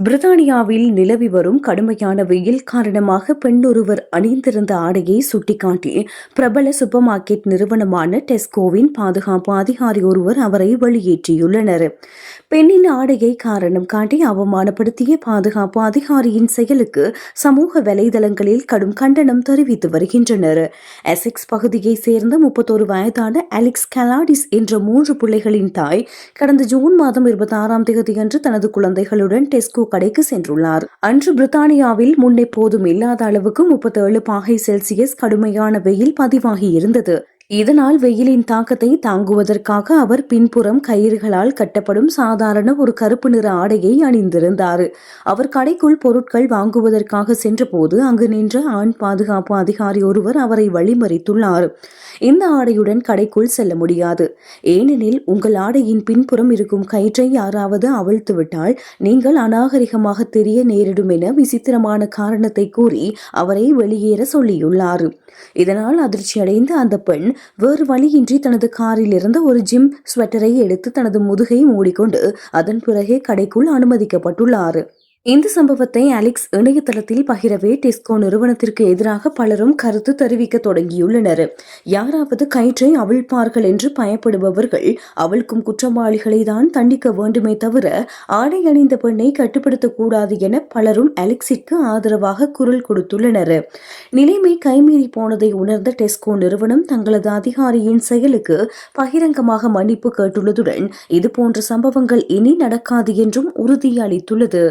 பிரித்தானியாவில் நிலவி வரும் கடுமையான வெயில் காரணமாக பெண்ணொருவர் அணிந்திருந்த ஆடையை சுட்டிக்காட்டி பிரபல சூப்பர் மார்க்கெட் நிறுவனமான டெஸ்கோவின் பாதுகாப்பு அதிகாரி ஒருவர் அவரை வெளியேற்றியுள்ளனர். பெண்ணின் ஆடையை காரணம் காட்டி அவமானப்படுத்திய பாதுகாப்பு அதிகாரியின் செயலுக்கு சமூக வலைதளங்களில் கடும் கண்டனம் தெரிவித்து வருகின்றனர். எசெக்ஸ் பகுதியைச் சேர்ந்த 31 வயதான அலெக்ஸ் கலாடிஸ் என்ற 3 பிள்ளைகளின் தாய் கடந்த ஜூன் மாதம் 26ஆம் தேதியன்று தனது குழந்தைகளுடன் டெஸ்கோ கடைக்கு சென்றுள்ளார். அன்று பிரித்தானியாவில் முன்னெப்போதும் இல்லாத அளவுக்கு 37 பாகை செல்சியஸ் கடுமையான வெயில் பதிவாகி இருந்தது. இதனால் வெயிலின் தாக்கத்தை தாங்குவதற்காக அவர் பின்புறம் கயிறுகளால் கட்டப்படும் சாதாரண ஒரு கருப்பு நிற ஆடையை அணிந்திருந்தார். அவர் கடைக்குள் பொருட்கள் வாங்குவதற்காக சென்றபோது அங்கு நின்ற ஆண் பாதுகாப்பு அதிகாரி ஒருவர் அவரை வழிமறித்துள்ளார். இந்த ஆடையுடன் கடைக்குள் செல்ல முடியாது, ஏனெனில் உங்கள் ஆடையின் பின்புறம் இருக்கும் கயிற்றை யாராவது அவிழ்த்துவிட்டால் நீங்கள் அநாகரிகமாக தெரிய நேரிடும் என விசித்திரமான காரணத்தை கூறி அவரை வெளியேற சொல்லியுள்ளார். இதனால் அதிர்ச்சியடைந்த அந்த பெண் வேறு வழியின்றி தனது காரில் இருந்த ஒரு ஜிம் ஸ்வெட்டரை எடுத்து தனது முதுகை மூடிக்கொண்டு அதன் பிறகே கடைக்குள் அனுமதிக்கப்பட்டுள்ளார். இந்த சம்பவத்தை அலெக்ஸ் இணையதளத்தில் பகிரவே டெஸ்கோ நிறுவனத்திற்கு எதிராக பலரும் கருத்து தெரிவிக்க தொடங்கியுள்ளனர். யாராவது கயிற்றை அவிழ்ப்பார்கள் என்று பயப்படுபவர்கள் அவிழ்க்கும் குற்றவாளிகளை தான் தண்டிக்க வேண்டுமே தவிர ஆடை அணிந்த பெண்ணை கட்டுப்படுத்தக்கூடாது என பலரும் அலெக்ஸிற்கு ஆதரவாக குரல் கொடுத்துள்ளனர். நிலைமை கைமீறி போனதை உணர்ந்த டெஸ்கோ நிறுவனம் தங்களது அதிகாரியின் செயலுக்கு பகிரங்கமாக மன்னிப்பு கேட்டுள்ளதுடன் இதுபோன்ற சம்பவங்கள் இனி நடக்காது என்றும் உறுதியளித்துள்ளது.